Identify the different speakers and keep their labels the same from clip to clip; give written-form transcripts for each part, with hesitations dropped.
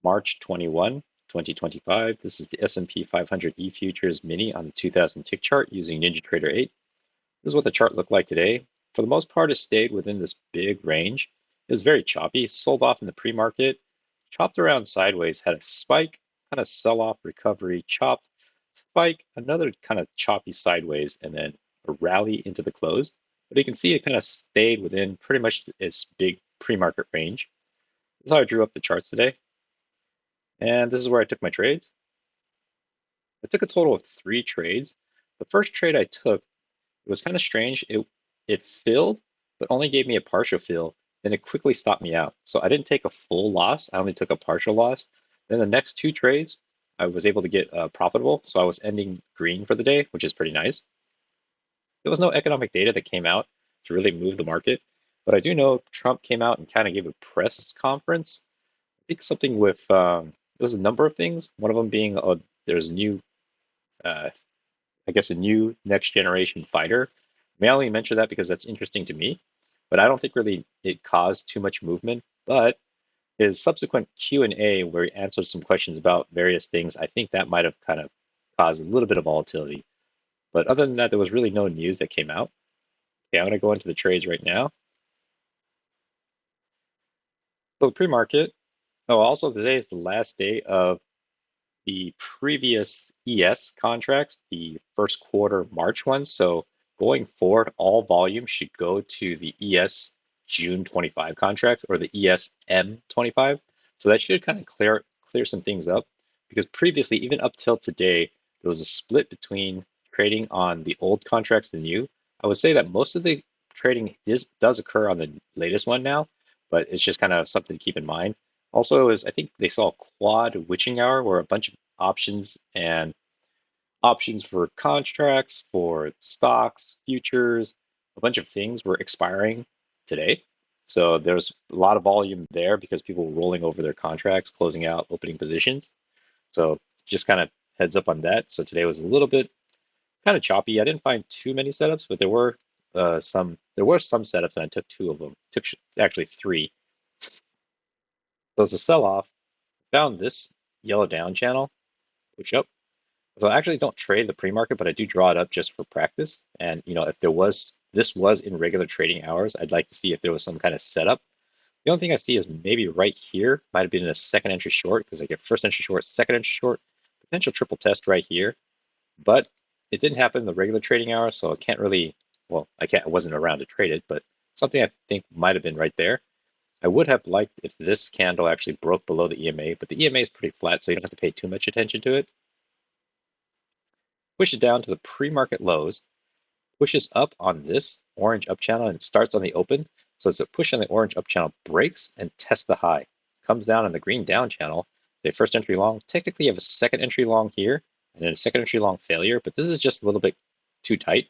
Speaker 1: March 21, 2025. This is the S&P 500 E futures mini on the 2000 tick chart using NinjaTrader 8. This is what the chart looked like today. For the most part, it stayed within this big range. It was very choppy, sold off in the pre-market, chopped around sideways, had a spike, kind of sell-off recovery, chopped, spike, another kind of choppy sideways, and then a rally into the close. But you can see it kind of stayed within pretty much its big pre-market range. This is how I drew up the charts today. And this is where I took my trades. I took a total of 3 trades. The first trade I took, it was kind of strange. It filled, but only gave me a partial fill. Then it quickly stopped me out. So I didn't take a full loss. I only took a partial loss. Then the next 2 trades, I was able to get profitable. So I was ending green for the day, which is pretty nice. There was no economic data that came out to really move the market. But I do know Trump came out and kind of gave a press conference. I think something with, there's a number of things. One of them being there's new uh, I guess, a new next generation fighter. I may only mention that because that's interesting to me, but I don't think really it caused too much movement. But his subsequent Q&A, where he answered some questions about various things, I think that might have kind of caused a little bit of volatility. But other than that, there was really no news that came out. Okay, I'm going to go into the trades right now. So the pre-market. Oh, also today is the last day of the previous ES contracts, the first quarter March ones. So going forward, all volume should go to the ES June 25 contract or the ES M25. So that should kind of clear some things up because previously, even up till today, there was a split between trading on the old contracts and new. I would say that most of the trading does occur on the latest one now, but it's just kind of something to keep in mind. Also, is I think they saw a quad witching hour where a bunch of options for contracts, for stocks, futures, a bunch of things were expiring today. So there's a lot of volume there because people were rolling over their contracts, closing out opening positions. So just kind of heads up on that. So today was a little bit kind of choppy. I didn't find too many setups, but there were some setups, and I took 2 of them. Took actually 3. So as a sell-off, found this yellow down channel, which up. So I actually don't trade the pre-market, but I do draw it up just for practice. And if this was in regular trading hours, I'd like to see if there was some kind of setup. The only thing I see is maybe right here might have been a second entry short because I get first entry short, second entry short, potential triple test right here. But it didn't happen in the regular trading hours, so I can't really, well, I wasn't around to trade it, but something I think might have been right there. I would have liked if this candle actually broke below the EMA, but the EMA is pretty flat, so you don't have to pay too much attention to it. Push it down to the pre-market lows, pushes up on this orange up channel and starts on the open. So it's a push on the orange up channel, breaks and tests the high. Comes down on the green down channel, the first entry long. Technically you have a second entry long here and then a second entry long failure, but this is just a little bit too tight.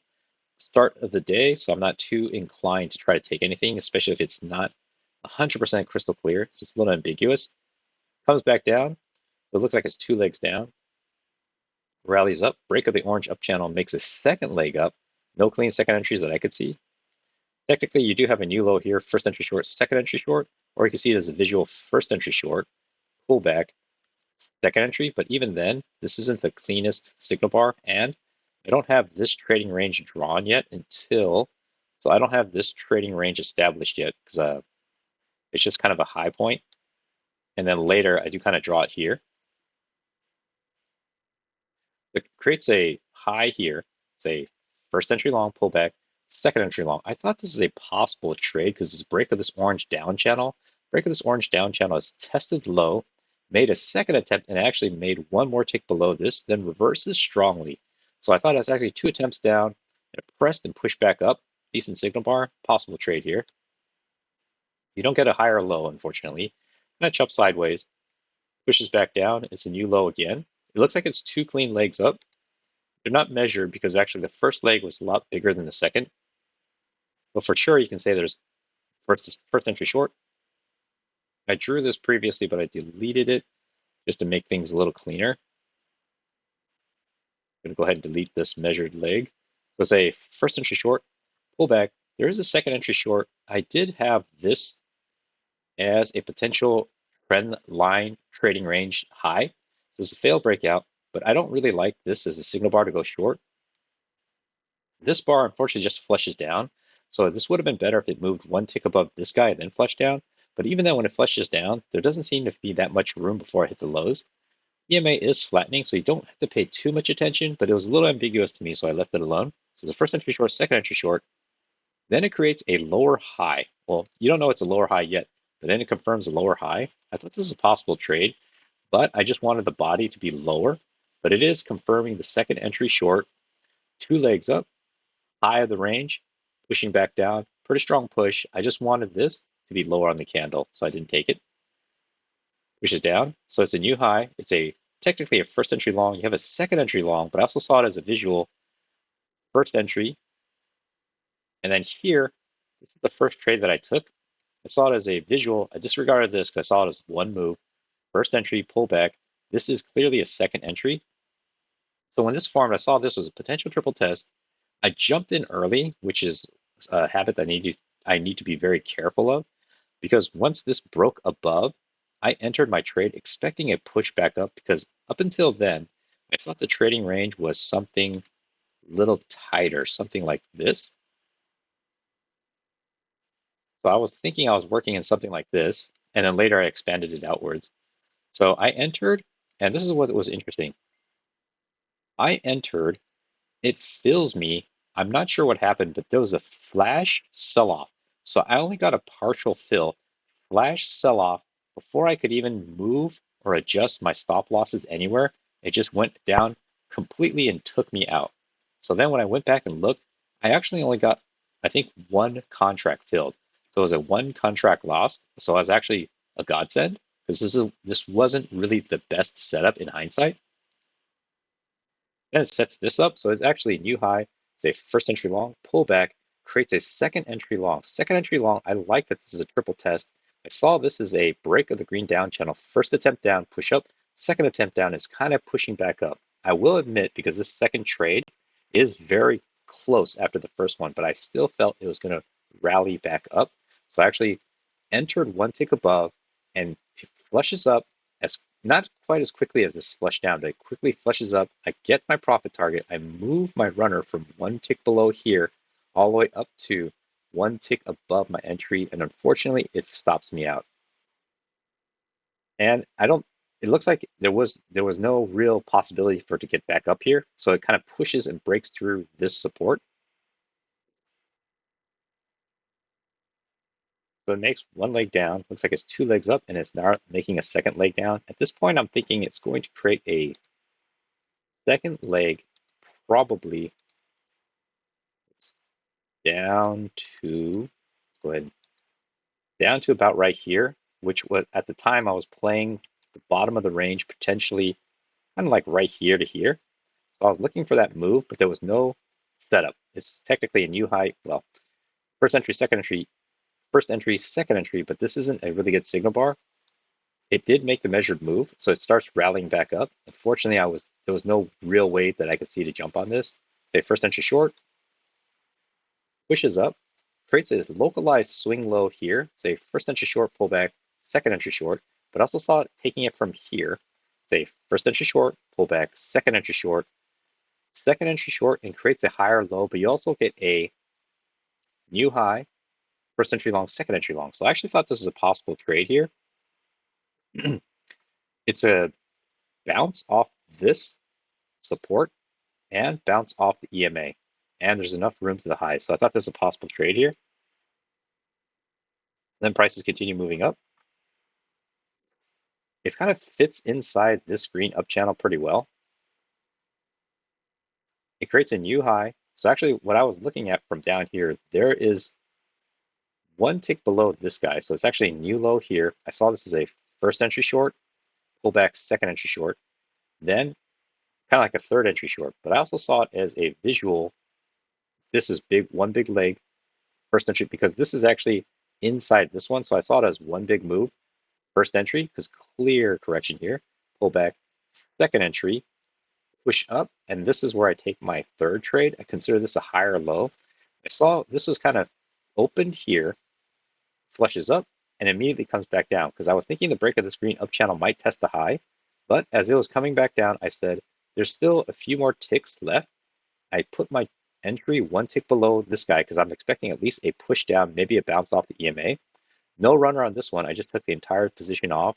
Speaker 1: Start of the day, so I'm not too inclined to try to take anything, especially if it's not 100% crystal clear. So it's a little ambiguous. Comes back down. It looks like it's 2 legs down. Rallies up, break of the orange up channel, makes a second leg up. No clean second entries that I could see. Technically, you do have a new low here, first entry short, second entry short, or you can see it as a visual first entry short, pullback, second entry, but even then, this isn't the cleanest signal bar, and I don't have this trading range drawn yet so I don't have this trading range established yet because it's just kind of a high point, and then later I do kind of draw it here. It creates a high here, say first entry long pullback, second entry long. I thought this is a possible trade because this break of this orange down channel, has tested low, made a second attempt and actually made one more tick below this, then reverses strongly. So I thought it was actually 2 attempts down, and it pressed and pushed back up. Decent signal bar, possible trade here. You don't get a higher low, unfortunately. And it chops sideways, pushes back down. It's a new low again. It looks like it's 2 clean legs up. They're not measured because actually the first leg was a lot bigger than the second. But for sure, you can say there's first entry short. I drew this previously, but I deleted it just to make things a little cleaner. I'm going to go ahead and delete this measured leg. So say first entry short, pullback. There is a second entry short. I did have this as a potential trend line trading range high. So it was a failed breakout, but I don't really like this as a signal bar to go short. This bar unfortunately just flushes down. So this would have been better if it moved one tick above this guy and then flushed down. But even then when it flushes down, there doesn't seem to be that much room before I hit the lows. EMA is flattening, so you don't have to pay too much attention, but it was a little ambiguous to me, so I left it alone. So the first entry short, second entry short, then it creates a lower high. Well, you don't know it's a lower high yet, but then it confirms a lower high. I thought this was a possible trade, but I just wanted the body to be lower. But it is confirming the second entry short, two legs up, high of the range, pushing back down. Pretty strong push. I just wanted this to be lower on the candle, so I didn't take it. Pushes down, so it's a new high. It's a technically a first entry long. You have a second entry long, but I also saw it as a visual first entry. And then here, this is the first trade that I took. I saw it as a visual. I disregarded this because I saw it as one move. First entry, pullback. This is clearly a second entry. So when this formed, I saw this was a potential triple test. I jumped in early, which is a habit that I need to be very careful of, because once this broke above, I entered my trade expecting a push back up, because up until then, I thought the trading range was something a little tighter, something like this. So I was thinking I was working in something like this, and then later I expanded it outwards. So I entered, and this is what was interesting. I entered, it fills me. I'm not sure what happened, but there was a flash sell-off. So I only got a partial fill, flash sell-off before I could even move or adjust my stop losses anywhere. It just went down completely and took me out. So then when I went back and looked, I actually only got, I think, one contract filled. So it was a one contract lost. So I was actually a godsend, because this wasn't really the best setup in hindsight. Then it sets this up. So it's actually a new high. It's a first entry long, pullback, creates a second entry long. Second entry long, I like that this is a triple test. I saw this as a break of the green down channel. First attempt down, push up. Second attempt down is kind of pushing back up. I will admit, because this second trade is very close after the first one, but I still felt it was going to rally back up. So I actually entered one tick above, and it flushes up as not quite as quickly as this flush down, but it quickly flushes up. I get my profit target. I move my runner from one tick below here all the way up to one tick above my entry, and unfortunately it stops me out. And I don't, it looks like there was no real possibility for it to get back up here. So it kind of pushes and breaks through this support. So it makes one leg down, looks like it's two legs up, and it's now making a second leg down. At this point, I'm thinking it's going to create a second leg, probably down to, go ahead, down to about right here, which was at the time I was playing the bottom of the range, potentially kind of like right here to here. So I was looking for that move, but there was no setup. It's technically a new high. Well, first entry, second entry, first entry, second entry, but this isn't a really good signal bar. It did make the measured move, so it starts rallying back up. Unfortunately, there was no real way that I could see to jump on this. Okay, first entry short, pushes up, creates a localized swing low here, say first entry short pullback, second entry short, but also saw it taking it from here, say first entry short pullback, second entry short, and creates a higher low, but you also get a new high, first entry long, second entry long. So I actually thought this is a possible trade here. It's a bounce off this support and bounce off the EMA. And there's enough room to the high. So I thought this was a possible trade here. Then prices continue moving up. It kind of fits inside this green up channel pretty well. It creates a new high. So actually what I was looking at from down here, there is one tick below this guy. So it's actually a new low here. I saw this as a first entry short, pullback, second entry short, then kind of like a third entry short. But I also saw it as a visual. This is big, one big leg, first entry, because this is actually inside this one. So I saw it as one big move, first entry, because clear correction here, pullback, second entry, push up, and this is where I take my third trade. I consider this a higher low. I saw this was kind of opened here, flushes up, and immediately comes back down because I was thinking the break of this green up channel might test the high, but as it was coming back down, I said, there's still a few more ticks left. I put my entry one tick below this guy because I'm expecting at least a push down, maybe a bounce off the EMA. No runner on this one. I just took the entire position off.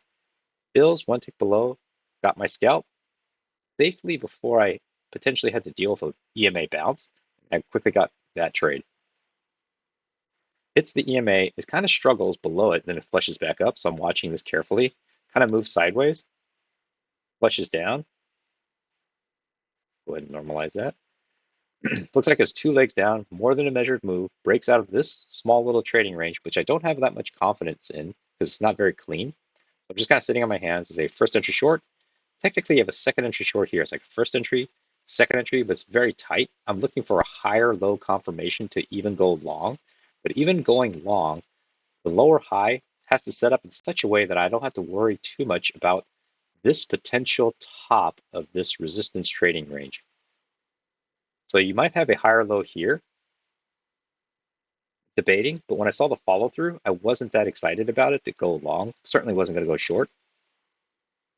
Speaker 1: Bills one tick below, got my scalp safely before I potentially had to deal with an EMA bounce. I quickly got that trade. Hits the EMA, it kind of struggles below it, then it flushes back up. So I'm watching this carefully. Kind of moves sideways, flushes down. Go ahead and normalize that. Looks like it's 2 legs down, more than a measured move, breaks out of this small little trading range, which I don't have that much confidence in because it's not very clean. I'm just kind of sitting on my hands as a first entry short. Technically, you have a second entry short here. It's like first entry, second entry, but it's very tight. I'm looking for a higher low confirmation to even go long. But even going long, the lower high has to set up in such a way that I don't have to worry too much about this potential top of this resistance trading range. So you might have a higher low here, debating, but when I saw the follow through, I wasn't that excited about it to go long. Certainly wasn't going to go short.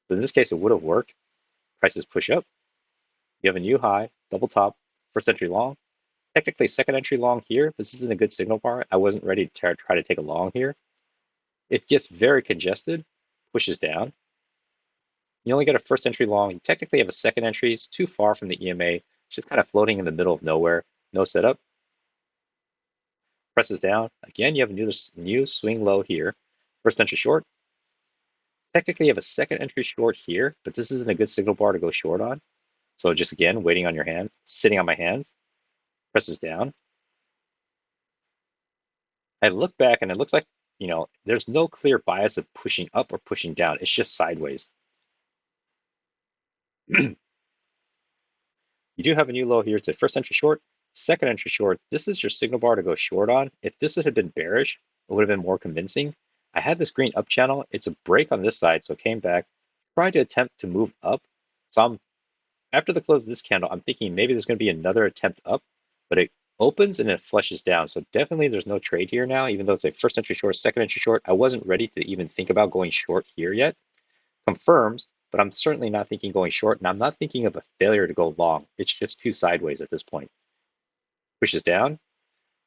Speaker 1: But in this case, it would have worked. Prices push up. You have a new high, double top, first entry long. Technically, second entry long here. This isn't a good signal bar. I wasn't ready to try to take a long here. It gets very congested, pushes down. You only get a first entry long. You technically have a second entry. It's too far from the EMA. It's just kind of floating in the middle of nowhere. No setup. Presses down. Again, you have a new swing low here. First entry short. Technically, you have a second entry short here, but this isn't a good signal bar to go short on. So just again, waiting on your hand, sitting on my hands. Presses down. I look back and it looks like, there's no clear bias of pushing up or pushing down. It's just sideways. You do have a new low here. It's a first entry short, second entry short. This is your signal bar to go short on. If this had been bearish, it would have been more convincing. I had this green up channel. It's a break on this side, so it came back, tried to attempt to move up. So after the close of this candle, I'm thinking maybe there's going to be another attempt up, but it opens and it flushes down. So definitely there's no trade here now, even though it's a first entry short, second entry short. I wasn't ready to even think about going short here yet. Confirms, but I'm certainly not thinking going short, and I'm not thinking of a failure to go long. It's just too sideways at this point. Pushes down.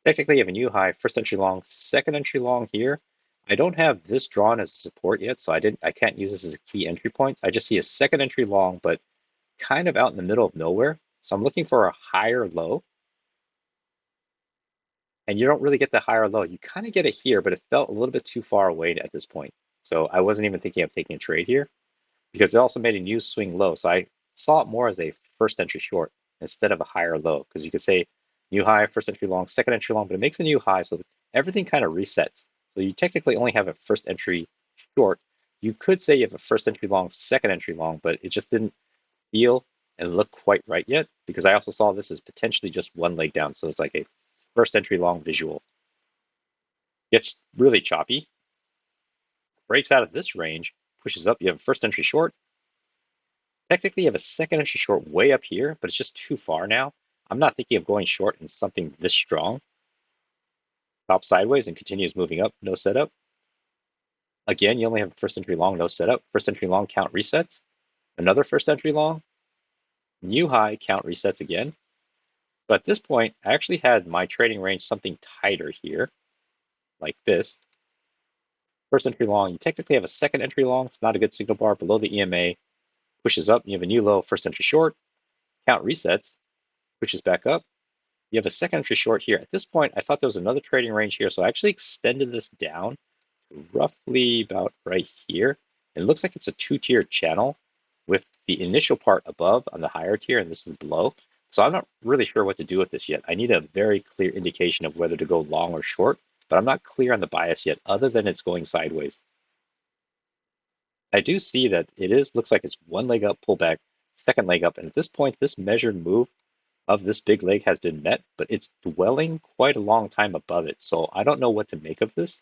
Speaker 1: Technically, you have a new high, first entry long, second entry long here. I don't have this drawn as support yet, so I can't use this as a key entry point. I just see a second entry long, but kind of out in the middle of nowhere. So I'm looking for a higher low. And you don't really get the higher low. You kind of get it here, but it felt a little bit too far away at this point. So I wasn't even thinking of taking a trade here because it also made a new swing low. So I saw it more as a first entry short instead of a higher low, because you could say new high, first entry long, second entry long, but it makes a new high. So everything kind of resets. So you technically only have a first entry short. You could say you have a first entry long, second entry long, but it just didn't feel and look quite right yet, because I also saw this as potentially just one leg down. So it's like a first entry long visual. Gets really choppy, breaks out of this range, pushes up. You have a first entry short. Technically, you have a second entry short way up here, but it's just too far now. I'm not thinking of going short in something this strong. Top sideways and continues moving up, no setup. Again, you only have a first entry long, no setup. First entry long count resets. Another first entry long. New high count resets again. But at this point, I actually had my trading range something tighter here, like this. First entry long, you technically have a second entry long. It's not a good signal bar below the EMA. Pushes up, you have a new low, first entry short. Count resets, pushes back up. You have a second entry short here. At this point, I thought there was another trading range here, so I actually extended this down to roughly about right here. And it looks like it's a two-tier channel with the initial part above on the higher tier, and this is below. So I'm not really sure what to do with this yet. I need a very clear indication of whether to go long or short, but I'm not clear on the bias yet, other than it's going sideways. I do see that looks like it's one leg up, pullback, second leg up, and at this point, this measured move of this big leg has been met, but it's dwelling quite a long time above it. So I don't know what to make of this.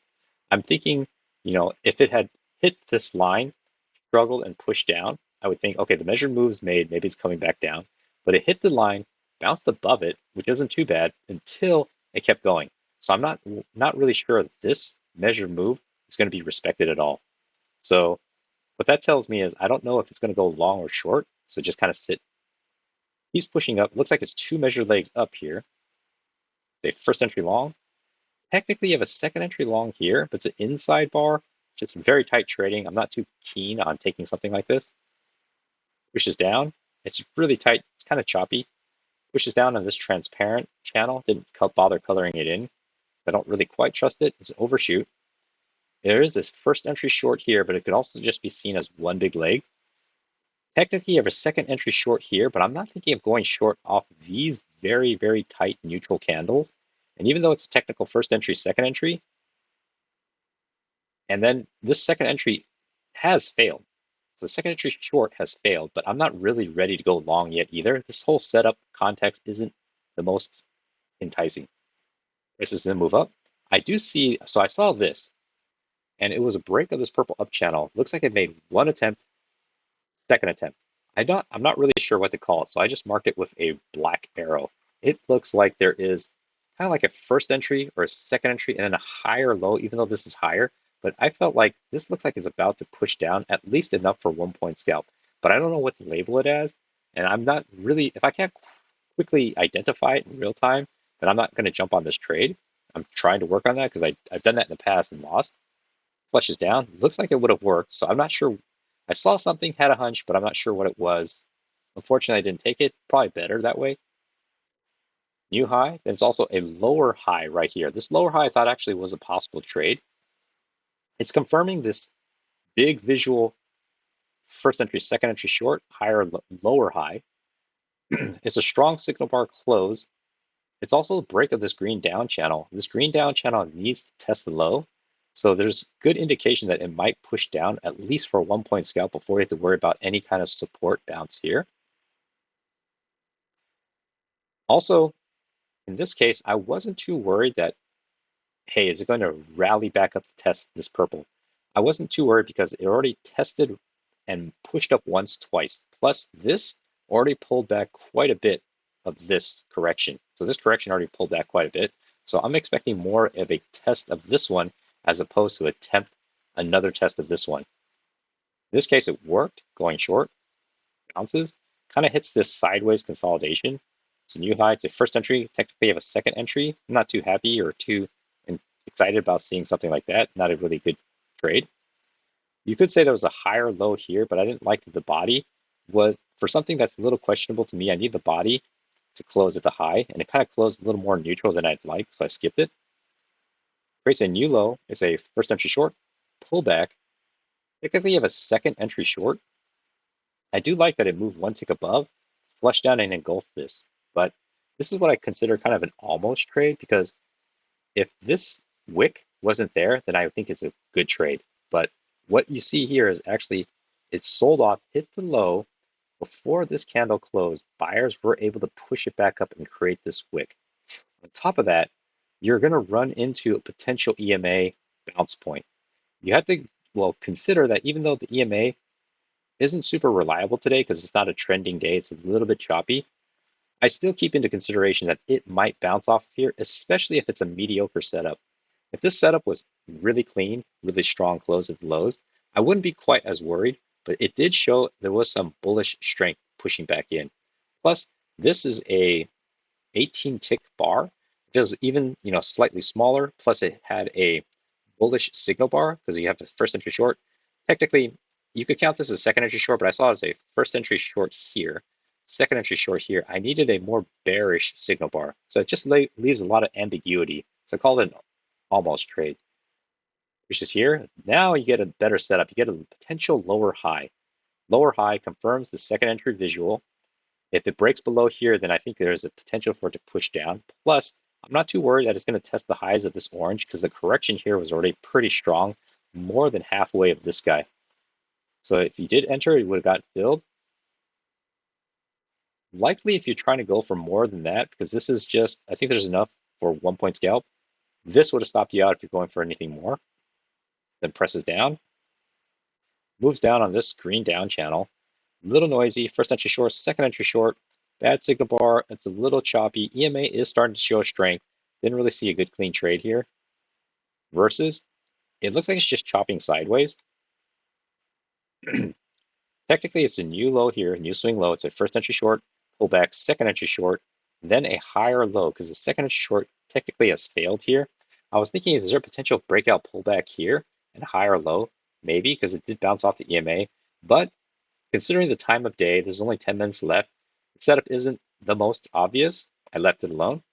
Speaker 1: I'm thinking, if it had hit this line, struggled and pushed down, I would think, okay, the measured move's made, maybe it's coming back down. But it hit the line, bounced above it, which isn't too bad, until it kept going. So I'm not really sure if this measured move is going to be respected at all. So what that tells me is I don't know if it's going to go long or short. So just kind of sit. Keeps pushing up. Looks like it's two measured legs up here. Okay, first entry long. Technically, you have a second entry long here, but it's an inside bar. Just very tight trading. I'm not too keen on taking something like this. Pushes down. It's really tight. It's kind of choppy. Pushes down on this transparent channel. Didn't bother coloring it in. I don't really quite trust it. It's overshoot. There is this first entry short here, but it could also just be seen as one big leg. Technically, you have a second entry short here, but I'm not thinking of going short off these very, very tight neutral candles. And even though it's a technical first entry, second entry, and then this second entry has failed. So the second entry short has failed, but I'm not really ready to go long yet either. This whole setup context isn't the most enticing. This is going to move up. I do see, so I saw this, and it was a break of this purple up channel. Looks like it made one attempt, second attempt. I'm not really sure what to call it, so I just marked it with a black arrow. It looks like there is kind of like a first entry or a second entry and then a higher low, even though this is higher. But I felt like this looks like it's about to push down at least enough for 1 point scalp. But I don't know what to label it as. And I'm not really, if I can't quickly identify it in real time, then I'm not going to jump on this trade. I'm trying to work on that because I've done that in the past and lost. Flushes down. Looks like it would have worked. So I'm not sure. I saw something, had a hunch, but I'm not sure what it was. Unfortunately, I didn't take it. Probably better that way. New high. There's also a lower high right here. This lower high I thought actually was a possible trade. It's confirming this big visual first entry, second entry short, higher, lower high. It's a strong signal bar close. It's also a break of this green down channel. This green down channel needs to test the low. So there's good indication that it might push down at least for a 1 point scalp before you have to worry about any kind of support bounce here. Also, in this case, I wasn't too worried that, hey, is it going to rally back up to test this purple? I wasn't too worried because it already tested and pushed up once, twice. Plus, this already pulled back quite a bit of this correction. So this correction already pulled back quite a bit. So I'm expecting more of a test of this one as opposed to attempt another test of this one. In this case, it worked, going short, bounces, kind of hits this sideways consolidation. It's a new high. It's a first entry. Technically, you have a second entry. I'm not too happy or too excited about seeing something like that. Not a really good trade. You could say there was a higher low here, but I didn't like that the body was, for something that's a little questionable to me, I need the body to close at the high, and it kind of closed a little more neutral than I'd like, so I skipped it. Creates a new low. It's a first entry short, pullback. Technically, you have a second entry short. I do like that it moved one tick above, flushed down and engulfed this, but this is what I consider kind of an almost trade because if this wick wasn't there, then I think it's a good trade. But what you see here is actually it sold off, hit the low. Before this candle closed, buyers were able to push it back up and create this wick. On top of that, you're going to run into a potential EMA bounce point. You have to, well, consider that even though the EMA isn't super reliable today because it's not a trending day, it's a little bit choppy, I still keep into consideration that it might bounce off here, especially if it's a mediocre setup. If this setup was really clean, really strong close at the lows, I wouldn't be quite as worried, but it did show there was some bullish strength pushing back in. Plus, this is a 18 tick bar. It is even, slightly smaller. Plus, it had a bullish signal bar because you have the first entry short. Technically, you could count this as second entry short, but I saw it as a first entry short here, second entry short here. I needed a more bearish signal bar. So it just leaves a lot of ambiguity. So I call it an almost trade. Which is here. Now you get a better setup. You get a potential lower high. Lower high confirms the second entry visual. If it breaks below here, then I think there's a potential for it to push down. Plus, I'm not too worried that it's going to test the highs of this orange because the correction here was already pretty strong, more than halfway of this guy. So if you did enter, it would have got filled. Likely if you're trying to go for more than that, because this is just, I think there's enough for 1 point scalp. This would have stopped you out if you're going for anything more. Then presses down, moves down on this green down channel. Little noisy, first entry short, second entry short, bad signal bar, it's a little choppy. EMA is starting to show strength. Didn't really see a good clean trade here. Versus, It looks like it's just chopping sideways. Technically, it's a new low here, new swing low. It's a first entry short, pullback, second entry short, then a higher low because the second entry short technically has failed here. I was thinking, is there a potential breakout pullback here and higher low? Maybe because it did bounce off the EMA. But considering the time of day, there's only 10 minutes left. The setup isn't the most obvious. I left it alone.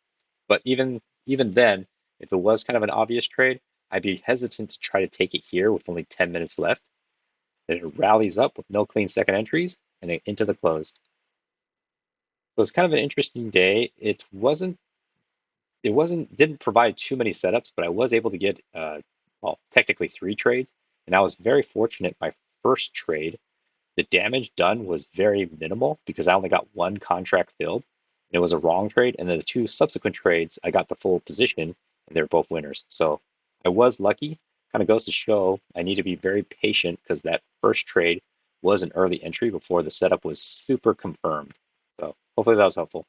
Speaker 1: But even then, if it was kind of an obvious trade, I'd be hesitant to try to take it here with only 10 minutes left. Then it rallies up with no clean second entries and then into the close. So it's kind of an interesting day. Didn't provide too many setups, but I was able to get well, technically 3 trades. And I was very fortunate my first trade. The damage done was very minimal because I only got one contract filled. And it was a wrong trade. And then the 2 subsequent trades, I got the full position and they're both winners. So I was lucky. Kind of goes to show I need to be very patient because that first trade was an early entry before the setup was super confirmed. So hopefully that was helpful.